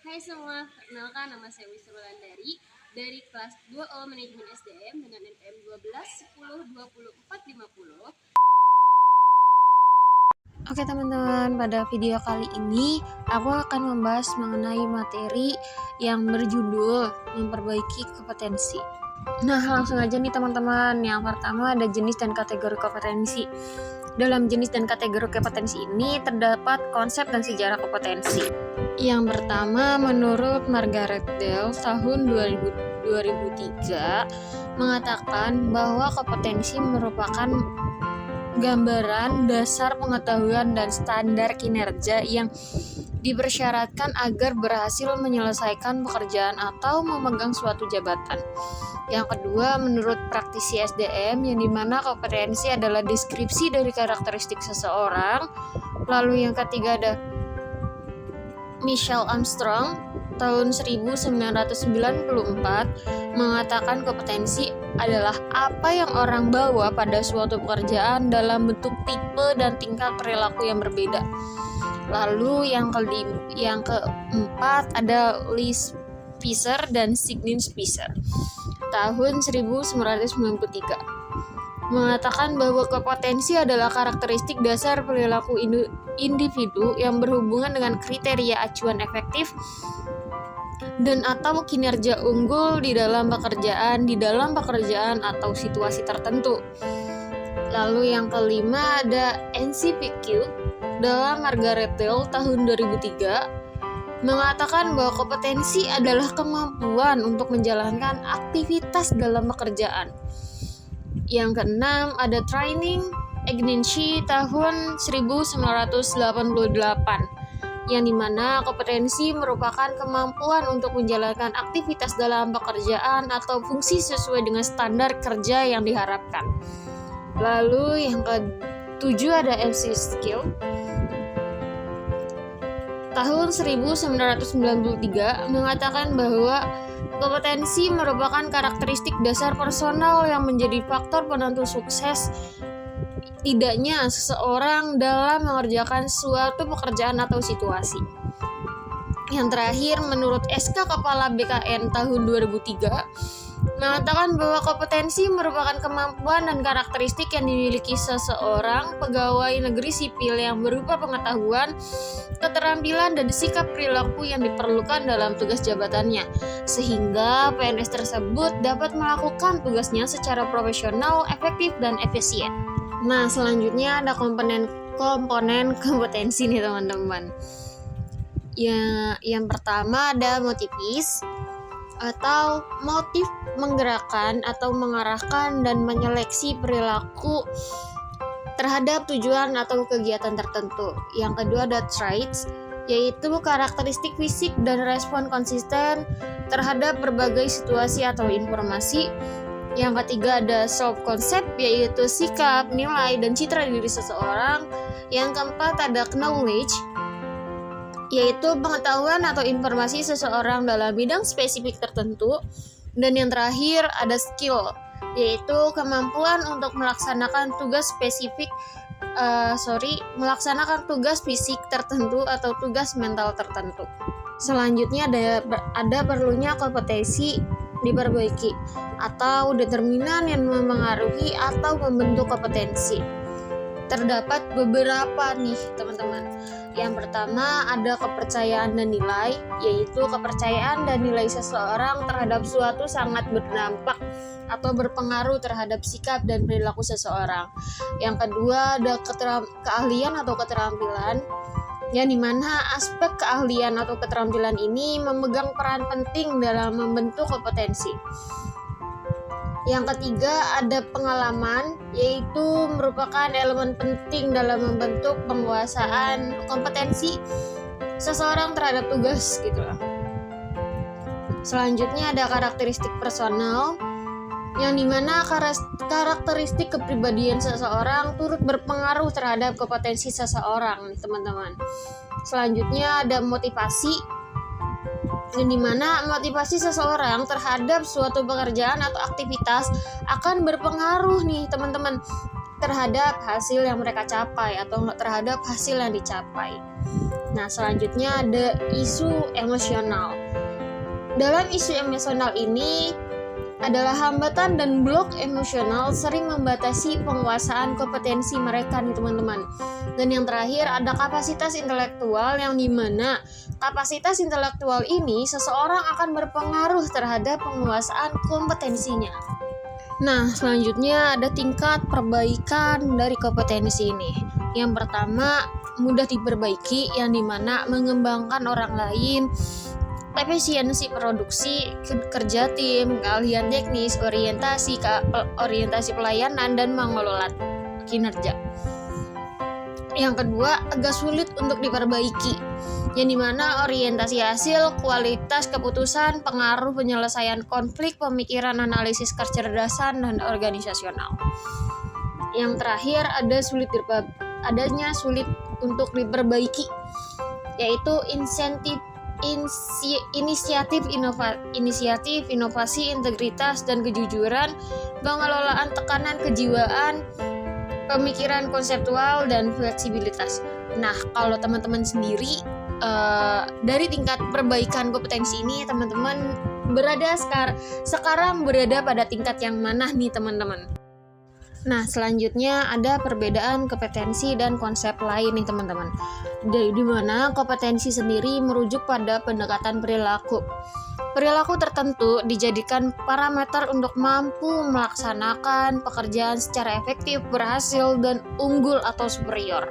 Hai semua, perkenalkan nama saya Wisnu Wulandari dari kelas 2O Manajemen SDM dengan NPM 12 10 20 4 50. Oke teman-teman, pada video kali ini aku akan membahas mengenai materi yang berjudul memperbaiki kompetensi. Nah, langsung aja nih teman-teman. Yang pertama ada jenis dan kategori kompetensi. Dalam jenis dan kategori kompetensi ini terdapat konsep dan sejarah kompetensi. Yang pertama, menurut Margaret Dale tahun 2003 mengatakan bahwa kompetensi merupakan gambaran dasar pengetahuan dan standar kinerja yang dipersyaratkan agar berhasil menyelesaikan pekerjaan atau memegang suatu jabatan. Yang kedua, menurut praktisi SDM, yang dimana kompetensi adalah deskripsi dari karakteristik seseorang. Lalu yang ketiga ada Michelle Armstrong tahun 1994 mengatakan kompetensi adalah apa yang orang bawa pada suatu pekerjaan dalam bentuk tipe dan tingkat perilaku yang berbeda. Lalu yang keempat ada Lee Spitzer dan Siegfried Spitzer tahun 1993 mengatakan bahwa kompetensi adalah karakteristik dasar perilaku individu yang berhubungan dengan kriteria acuan efektif dan atau kinerja unggul di dalam pekerjaan atau situasi tertentu. Lalu yang kelima ada NCPQ dalam Margaret Dale tahun 2003 mengatakan bahwa kompetensi adalah kemampuan untuk menjalankan aktivitas dalam pekerjaan. Yang keenam ada Training Agency tahun 1988 yang dimana kompetensi merupakan kemampuan untuk menjalankan aktivitas dalam pekerjaan atau fungsi sesuai dengan standar kerja yang diharapkan. Lalu yang ketujuh ada MC Skill tahun 1993 mengatakan bahwa kompetensi merupakan karakteristik dasar personal yang menjadi faktor penentu sukses tidaknya seseorang dalam mengerjakan suatu pekerjaan atau situasi. Yang terakhir, menurut SK Kepala BKN tahun 2003 mengatakan bahwa kompetensi merupakan kemampuan dan karakteristik yang dimiliki seseorang pegawai negeri sipil yang berupa pengetahuan, keterampilan, dan sikap perilaku yang diperlukan dalam tugas jabatannya, sehingga PNS tersebut dapat melakukan tugasnya secara profesional, efektif, dan efisien. Nah, selanjutnya ada komponen kompetensi nih teman-teman. Yang pertama ada motivis atau motif menggerakkan atau mengarahkan dan menyeleksi perilaku terhadap tujuan atau kegiatan tertentu. Yang kedua ada traits, yaitu karakteristik fisik dan respon konsisten terhadap berbagai situasi atau informasi. Yang ketiga ada self-concept, yaitu sikap, nilai, dan citra diri seseorang. Yang keempat ada knowledge, yaitu pengetahuan atau informasi seseorang dalam bidang spesifik tertentu. Dan yang terakhir ada skill, yaitu kemampuan untuk melaksanakan tugas fisik tertentu atau tugas mental tertentu. Selanjutnya ada perlunya kompetensi diperbaiki atau determinan yang memengaruhi atau membentuk kompetensi. Terdapat beberapa nih teman-teman. Yang pertama ada kepercayaan dan nilai, yaitu kepercayaan dan nilai seseorang terhadap suatu sangat berdampak atau berpengaruh terhadap sikap dan perilaku seseorang. Yang kedua ada keahlian atau keterampilan, yang dimana aspek keahlian atau keterampilan ini memegang peran penting dalam membentuk kompetensi. Yang ketiga ada pengalaman, yaitu merupakan elemen penting dalam membentuk penguasaan kompetensi seseorang terhadap tugas gitu lah. Selanjutnya ada karakteristik personal, yang dimana karakteristik kepribadian seseorang turut berpengaruh terhadap kompetensi seseorang nih teman-teman. Selanjutnya ada motivasi, yang dimana motivasi seseorang terhadap suatu pekerjaan atau aktivitas akan berpengaruh nih teman-teman terhadap hasil yang mereka capai atau terhadap hasil yang dicapai. Nah, selanjutnya ada isu emosional. Dalam isu emosional ini adalah hambatan dan blok emosional sering membatasi penguasaan kompetensi mereka nih teman-teman. Dan yang terakhir ada kapasitas intelektual, yang dimana kapasitas intelektual ini seseorang akan berpengaruh terhadap penguasaan kompetensinya. Nah, selanjutnya ada tingkat perbaikan dari kompetensi ini. Yang pertama, mudah diperbaiki, yang dimana mengembangkan orang lain, efisiensi produksi, kerja tim, keahlian teknis, orientasi pelayanan, dan mengelola kinerja. Yang kedua, agak sulit untuk diperbaiki, yang dimana orientasi hasil, kualitas keputusan, pengaruh penyelesaian konflik, pemikiran, analisis kecerdasan, dan organisasional. Yang terakhir, adanya sulit untuk diperbaiki, yaitu inisiatif inovasi, integritas dan kejujuran, pengelolaan tekanan kejiwaan, pemikiran konseptual, dan fleksibilitas. Nah, kalau teman-teman sendiri dari tingkat perbaikan kompetensi ini, teman-teman sekarang berada pada tingkat yang mana nih teman-teman? Nah, selanjutnya ada perbedaan kompetensi dan konsep lain nih teman-teman. Di mana kompetensi sendiri merujuk pada pendekatan perilaku. Perilaku tertentu dijadikan parameter untuk mampu melaksanakan pekerjaan secara efektif, berhasil, dan unggul atau superior.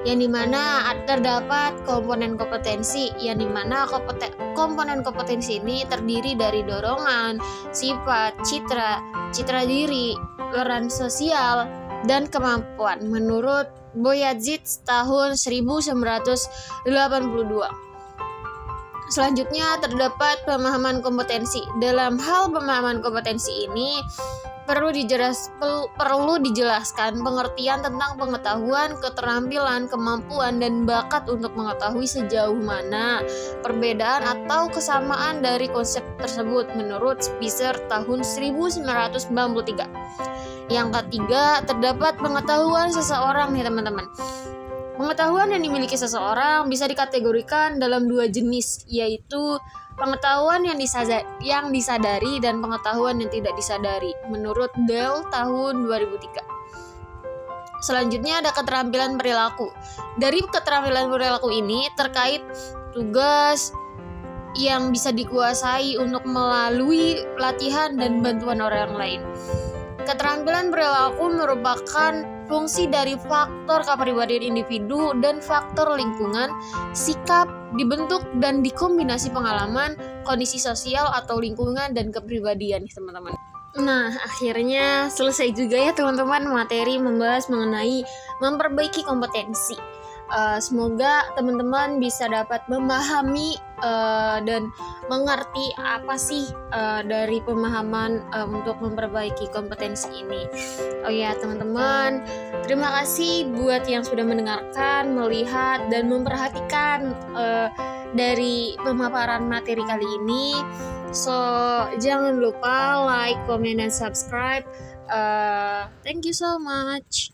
Yang dimana terdapat komponen kompetensi, yang dimana komponen kompetensi ini terdiri dari dorongan, sifat, citra diri, peran sosial, dan kemampuan menurut Boyazid tahun 1982. Selanjutnya terdapat pemahaman kompetensi. Dalam hal pemahaman kompetensi ini perlu dijelaskan pengertian tentang pengetahuan, keterampilan, kemampuan, dan bakat untuk mengetahui sejauh mana perbedaan atau kesamaan dari konsep tersebut menurut Spicer tahun 1993. Yang ketiga, terdapat pengetahuan seseorang nih teman-teman. Pengetahuan yang dimiliki seseorang bisa dikategorikan dalam dua jenis, yaitu pengetahuan yang disadari dan pengetahuan yang tidak disadari menurut Dell tahun 2003. Selanjutnya ada keterampilan perilaku. Dari keterampilan perilaku ini terkait tugas yang bisa dikuasai untuk melalui latihan dan bantuan orang lain. Keterampilan perilaku merupakan fungsi dari faktor kepribadian individu dan faktor lingkungan, sikap, dibentuk dan dikombinasi pengalaman, kondisi sosial atau lingkungan, dan kepribadian, teman-teman. Nah, akhirnya selesai juga ya teman-teman materi membahas mengenai memperbaiki kompetensi. Semoga teman-teman bisa dapat memahami dan mengerti apa sih dari pemahaman untuk memperbaiki kompetensi ini. Oh ya teman-teman, terima kasih buat yang sudah mendengarkan, melihat, dan memperhatikan dari pemaparan materi kali ini. So, jangan lupa like, comment, dan subscribe. Thank you so much.